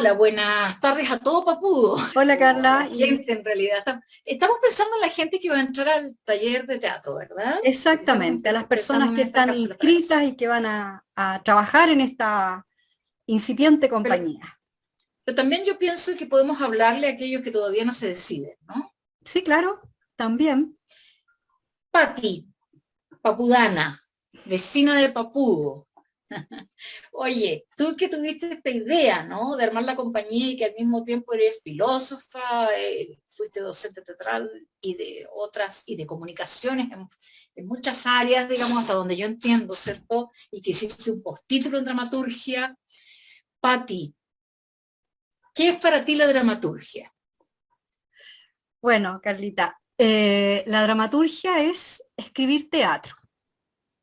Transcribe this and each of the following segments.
Hola, buenas tardes a todo Papudo, Hola o a la Carla, gente en realidad. Estamos pensando en la gente que va a entrar al taller de teatro, ¿verdad? Estamos exactamente, a las pensando personas en que esta están cápsula para inscritas eso. y que van a trabajar en esta incipiente Pero, compañía. pero también yo pienso que podemos hablarle a aquellos que todavía no se deciden, ¿no? Sí, claro, también. Pati, papudana, vecina de Papudo. Oye, tú que tuviste esta idea, ¿no? De armar la compañía y que al mismo tiempo eres filósofa, fuiste docente teatral y de otras, y de comunicaciones en muchas áreas, digamos, hasta donde yo entiendo, ¿cierto? Y que hiciste un postítulo en dramaturgia. Patti, ¿qué es para ti la dramaturgia? Bueno, Carlita, la dramaturgia es escribir teatro.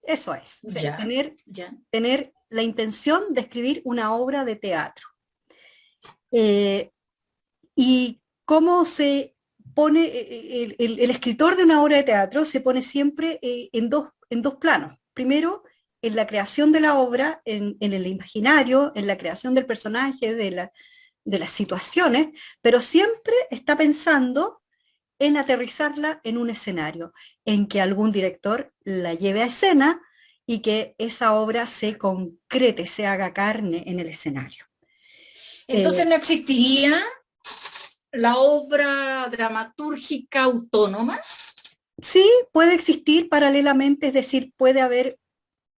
Eso es, o sea, Ya, tener, ya. tener la intención de escribir una obra de teatro. Eh, y cómo se pone, el escritor de una obra de teatro se pone siempre en dos planos. Primero, en la creación de la obra, en el imaginario, en la creación del personaje, de las situaciones, pero siempre está pensando en aterrizarla en un escenario, en que algún director la lleve a escena y que esa obra se concrete, se haga carne en el escenario. Entonces Eh, no existiría la obra dramatúrgica autónoma. Sí, puede existir paralelamente, es decir, puede haber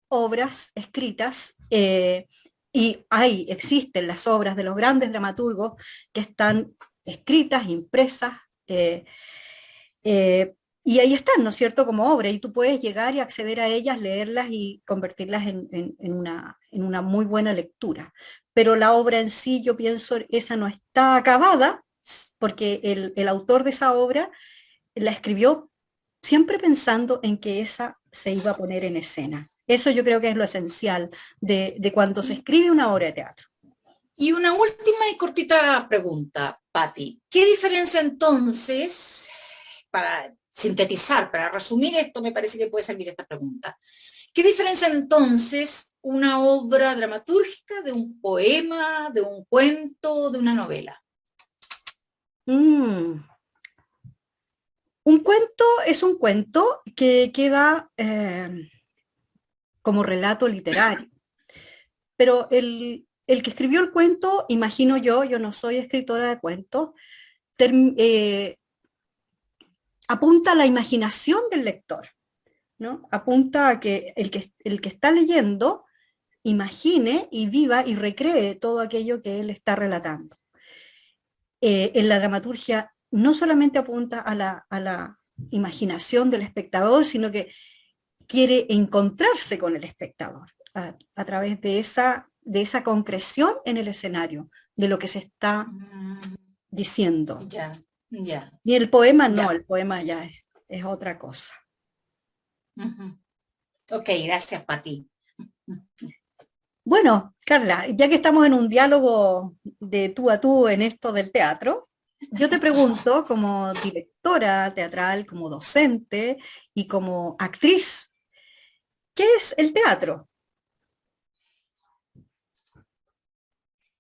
obras escritas y existen las obras de los grandes dramaturgos que están escritas, impresas, eh, y ahí están, ¿no es cierto?, como obra, y tú puedes llegar y acceder a ellas, leerlas y convertirlas en una muy buena lectura. Pero la obra en sí, yo pienso, esa no está acabada, porque el autor de esa obra la escribió siempre pensando en que esa se iba a poner en escena. Eso yo creo que es lo esencial de cuando se Y, escribe una obra de teatro. y una última y cortita pregunta, Patti. ¿Qué diferencia entonces, para sintetizar, para resumir esto, me parece que puede servir esta pregunta? ¿Qué diferencia entonces una obra dramatúrgica de un poema, de un cuento, de una novela? Mm. Un cuento es un cuento que queda como relato literario, pero el que escribió el cuento, imagino yo no soy escritora de cuentos, eh, apunta a la imaginación del lector, ¿no? Apunta a que el que está leyendo imagine y viva y recree todo aquello que él está relatando. En la dramaturgia no solamente apunta a la imaginación del espectador, sino que quiere encontrarse con el espectador a través de esa concreción en el escenario, de lo que se está Mm, diciendo. ya, ya, Y el poema no, ya. el poema ya es otra cosa. Uh -huh. Ok, gracias, Pati. Bueno, Carla, ya que estamos en un diálogo de tú a tú en esto del teatro, yo te pregunto, como directora teatral, como docente y como actriz, ¿qué es el teatro?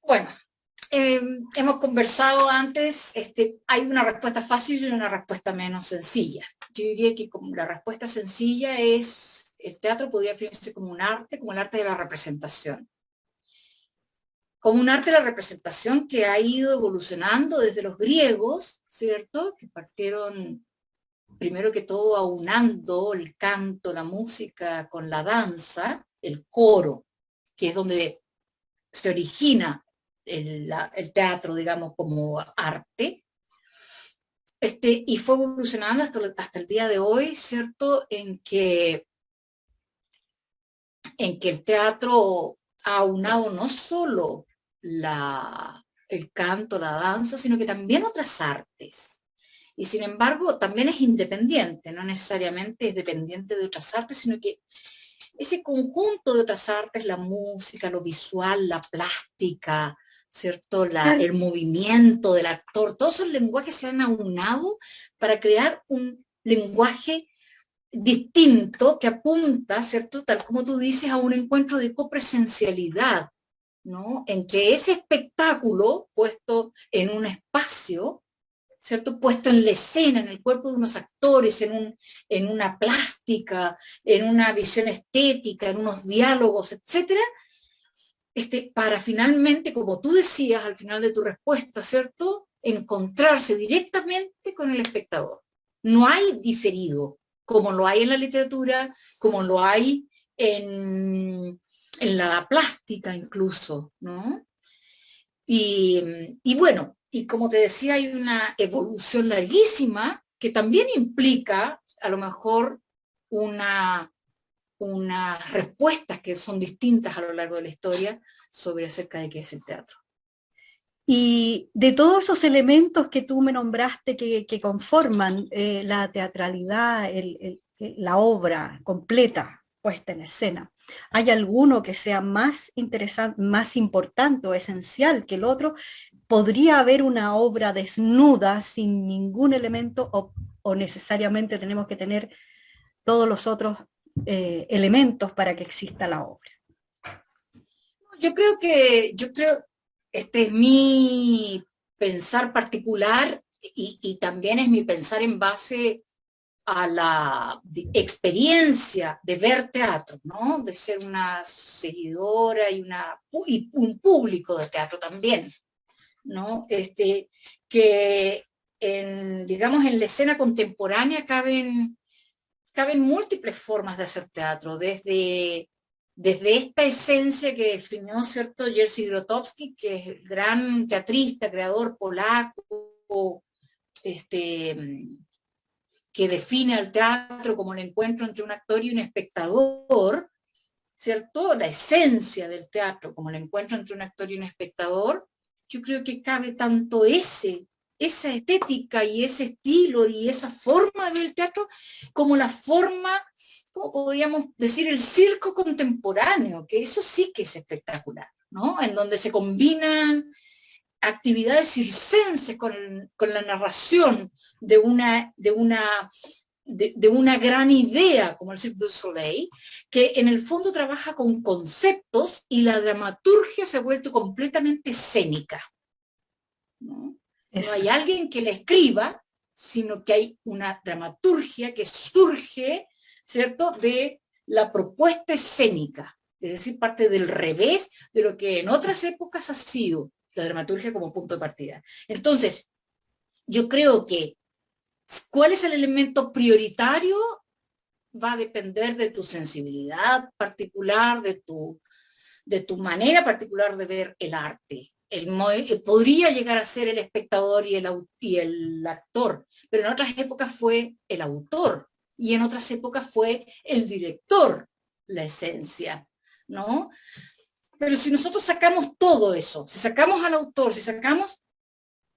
Bueno, hemos conversado antes, hay una respuesta fácil y una respuesta menos sencilla. Yo diría que como la respuesta sencilla es, el teatro podría definirse como un arte, como el arte de la representación. Como un arte de la representación que ha ido evolucionando desde los griegos, ¿cierto? Que partieron primero que todo aunando el canto, la música con la danza, el coro, que es donde se origina el teatro, digamos, como arte, y fue evolucionando hasta el día de hoy, ¿cierto? En que el teatro ha aunado no solo el canto, la danza, sino que también otras artes. Y sin embargo, también es independiente, no necesariamente es dependiente de otras artes, sino que ese conjunto de otras artes, la música, lo visual, la plástica, ¿cierto? El movimiento del actor, todos esos lenguajes se han aunado para crear un lenguaje distinto que apunta, ¿cierto? Tal como tú dices, a un encuentro de copresencialidad, ¿no? Entre ese espectáculo puesto en un espacio, ¿cierto? Puesto en la escena, en el cuerpo de unos actores, en una plástica, en una visión estética, en unos diálogos, etcétera, para finalmente, como tú decías al final de tu respuesta, ¿cierto? Encontrarse directamente con el espectador. No hay diferido, como lo hay en la literatura, como lo hay en la plástica incluso, ¿no? Y bueno, y como te decía, hay una evolución larguísima que también implica a lo mejor unas respuestas que son distintas a lo largo de la historia sobre acerca de qué es el teatro. Y de todos esos elementos que tú me nombraste que conforman la teatralidad, la obra completa puesta en escena, ¿hay alguno que sea más interesante, más importante o esencial que el otro? ¿Podría haber una obra desnuda sin ningún elemento o necesariamente tenemos que tener todos los otros elementos para que exista la obra? Yo creo, este es mi pensar particular y también es mi pensar en base a la experiencia de ver teatro, ¿no? De ser una seguidora y un público de teatro también, ¿no? Que digamos, en la escena contemporánea caben múltiples formas de hacer teatro, desde esta esencia que definió, ¿cierto?, Jerzy Grotowski, que es el gran teatrista, creador polaco, que define al teatro como el encuentro entre un actor y un espectador, ¿cierto? La esencia del teatro como el encuentro entre un actor y un espectador. Yo creo que cabe tanto esa estética y ese estilo y esa forma de ver el teatro como la forma, ¿cómo podríamos decir?, el circo contemporáneo, que eso sí que es espectacular, ¿no? En donde se combinan actividades circenses con la narración de una gran idea, como el Cirque du Soleil, que en el fondo trabaja con conceptos y la dramaturgia se ha vuelto completamente escénica, ¿no? No hay alguien que la escriba, sino que hay una dramaturgia que surge, ¿cierto?, de la propuesta escénica, es decir, parte del revés de lo que en otras épocas ha sido la dramaturgia como punto de partida. Entonces, yo creo que cuál es el elemento prioritario va a depender de tu sensibilidad particular, de tu manera particular de ver el arte. Podría llegar a ser el espectador y el actor, pero en otras épocas fue el autor y en otras épocas fue el director la esencia, ¿no? Pero si nosotros sacamos todo eso, si sacamos al autor,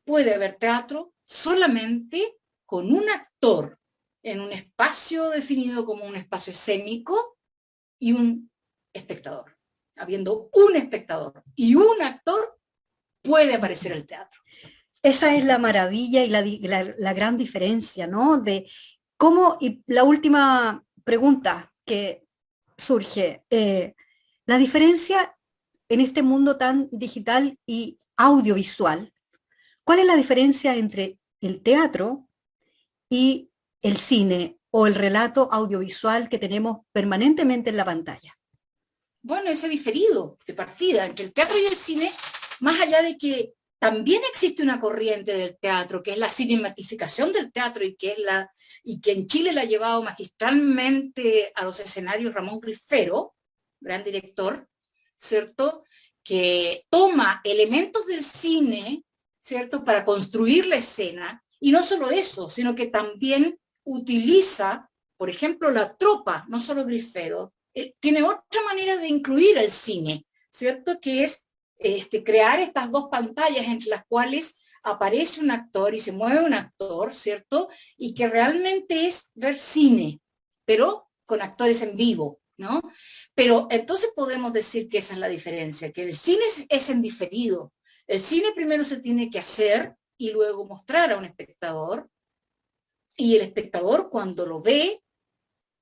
puede haber teatro solamente con un actor en un espacio definido como un espacio escénico y un espectador. Habiendo un espectador y un actor, puede aparecer el teatro. Esa es la maravilla y la gran diferencia, ¿no? De cómo, y la última pregunta que surge, la diferencia en este mundo tan digital y audiovisual, ¿cuál es la diferencia entre el teatro y el cine o el relato audiovisual que tenemos permanentemente en la pantalla? Bueno, ese diferido de partida entre el teatro y el cine, más allá de que también existe una corriente del teatro, que es la cinematificación del teatro y que en Chile la ha llevado magistralmente a los escenarios Ramón Grifero, gran director, ¿cierto?, que toma elementos del cine, ¿cierto?, para construir la escena, y no solo eso, sino que también utiliza, por ejemplo, la tropa, no solo Grifero, tiene otra manera de incluir el cine, ¿cierto?, que es crear estas dos pantallas entre las cuales aparece un actor y se mueve un actor, ¿cierto? Y que realmente es ver cine, pero con actores en vivo, ¿no? Pero entonces podemos decir que esa es la diferencia, que el cine es en diferido. El cine primero se tiene que hacer y luego mostrar a un espectador, y el espectador cuando lo ve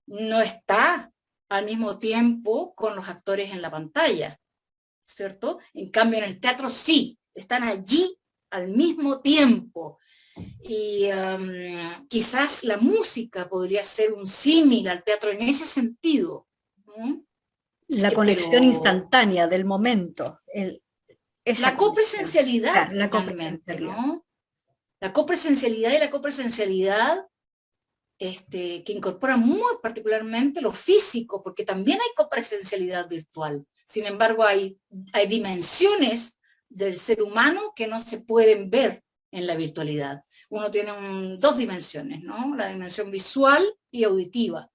no está al mismo tiempo con los actores en la pantalla, ¿cierto? En cambio, en el teatro sí, están allí al mismo tiempo. Y quizás la música podría ser un símil al teatro en ese sentido, ¿no? La conexión Pero instantánea del momento, esa la conexión. copresencialidad Claro, la finalmente, copresencialidad. ¿no? La copresencialidad y la copresencialidad que incorpora muy particularmente lo físico, porque también hay copresencialidad virtual. Sin embargo, hay dimensiones del ser humano que no se pueden ver en la virtualidad. Uno tiene dos dimensiones, ¿no? La dimensión visual y auditiva,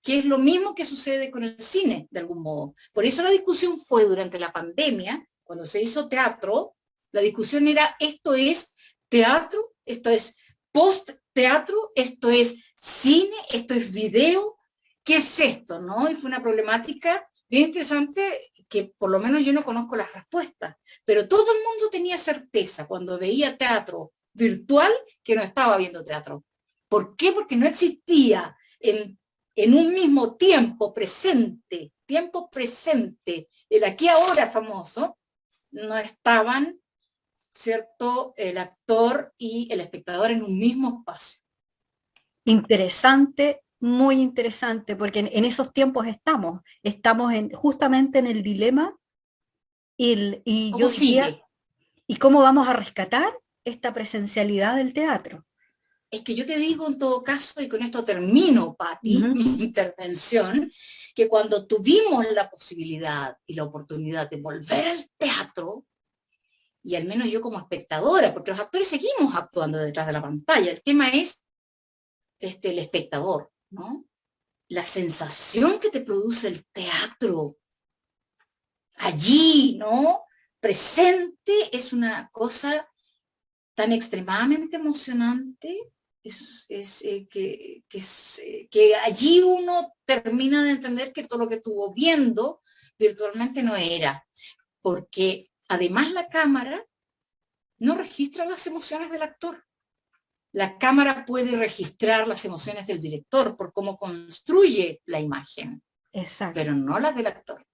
que es lo mismo que sucede con el cine, de algún modo. Por eso la discusión fue durante la pandemia, cuando se hizo teatro, la discusión era, esto es teatro, esto es post-teatro, esto es cine, esto es video, ¿qué es esto? ¿No? Y fue una problemática bien interesante que por lo menos yo no conozco las respuestas, pero todo el mundo tenía certeza cuando veía teatro virtual que no estaba viendo teatro. ¿Por qué? Porque no existía en un mismo tiempo presente, el aquí ahora famoso, no estaban, ¿cierto?, el actor y el espectador en un mismo espacio. Interesante, muy interesante, porque en esos tiempos estamos justamente en el dilema y ¿Cómo yo diría, sigue? ¿y cómo vamos a rescatar esta presencialidad del teatro? Es que yo te digo en todo caso, y con esto termino, Patti, Ujú. mi intervención, que cuando tuvimos la posibilidad y la oportunidad de volver al teatro, y al menos yo como espectadora, porque los actores seguimos actuando detrás de la pantalla, el tema es el espectador, ¿no? La sensación que te produce el teatro allí, ¿no? Presente es una cosa tan extremadamente emocionante que allí uno termina de entender que todo lo que estuvo viendo virtualmente no era, porque además la cámara no registra las emociones del actor. La cámara puede registrar las emociones del director por cómo construye la imagen, Exacto, pero no las del actor.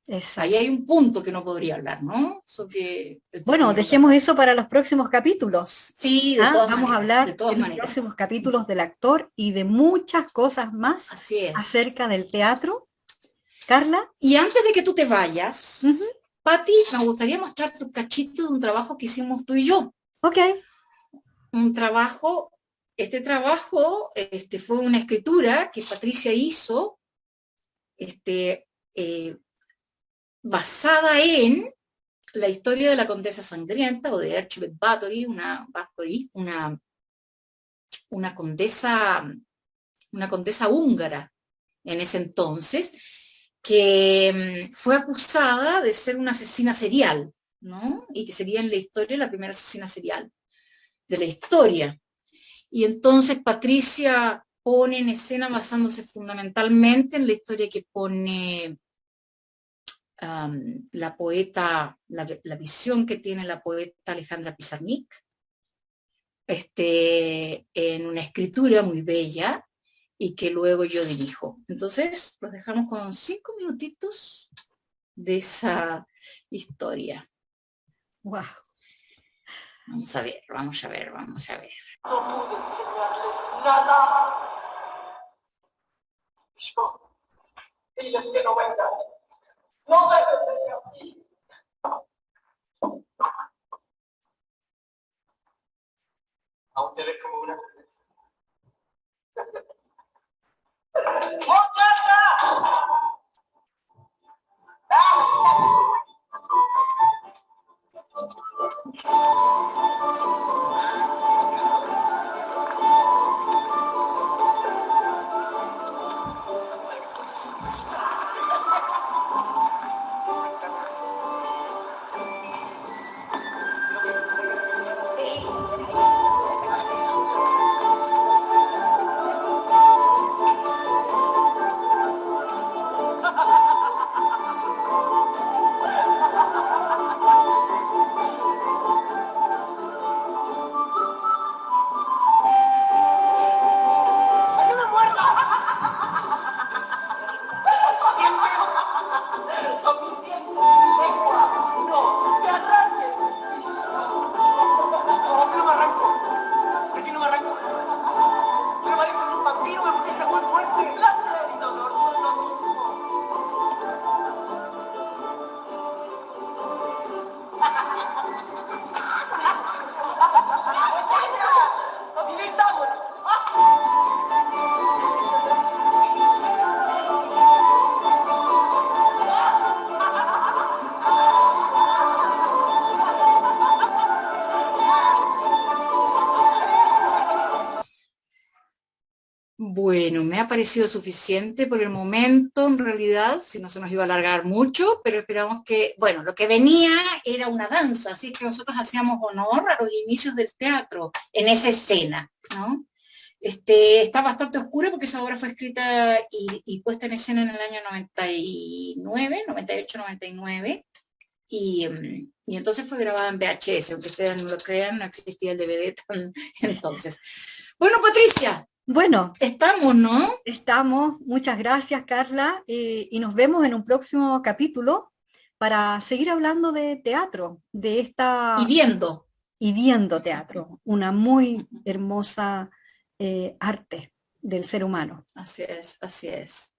Ahí exacto. hay un punto que no podría hablar, ¿no? Sobre el Bueno, término dejemos teatral. eso para los próximos capítulos. Sí, ¿Ah? Vamos a de hablar todas en los maneras. próximos capítulos del actor y de muchas cosas más Así es. acerca del teatro. Carla, Y antes de que tú te ujú, vayas, Patti, me gustaría mostrar tu cachito de un trabajo que hicimos tú y yo. ok, Un trabajo, este trabajo fue una escritura que Patricia hizo este, eh, basada en la historia de la Condesa Sangrienta o de Archibald Bathory, una condesa, una condesa húngara en ese entonces, que fue acusada de ser una asesina serial, ¿no? Y que sería en la historia la primera asesina serial de la historia. Y entonces Patricia pone en escena basándose fundamentalmente en la historia que pone la poeta, la visión que tiene la poeta Alejandra Pizarnik, en una escritura muy bella y que luego yo dirijo. Entonces, los dejamos con 5 minutitos de esa historia. wow. Vamos a ver, vamos a ver, vamos a ver. No pude enseñarles nada. Yo, diles que no vengan. No deben venir aquí. Aún eres como una cabeza. ¡Muchacha! Bueno, me ha parecido suficiente por el momento, en realidad, si no se nos iba a alargar mucho, pero esperamos que, bueno, lo que venía era una danza, así que nosotros hacíamos honor a los inicios del teatro en esa escena, ¿no? Está bastante oscura porque esa obra fue escrita y puesta en escena en el año 99, 98, 99, y entonces fue grabada en VHS, aunque ustedes no lo crean, no existía el DVD entonces. Bueno, Patricia, Bueno, estamos, ¿no? estamos. Muchas gracias, Carla, y nos vemos en un próximo capítulo para seguir hablando de teatro, de Y esta viendo. y viendo teatro, una muy hermosa arte del ser humano. Así es, así es.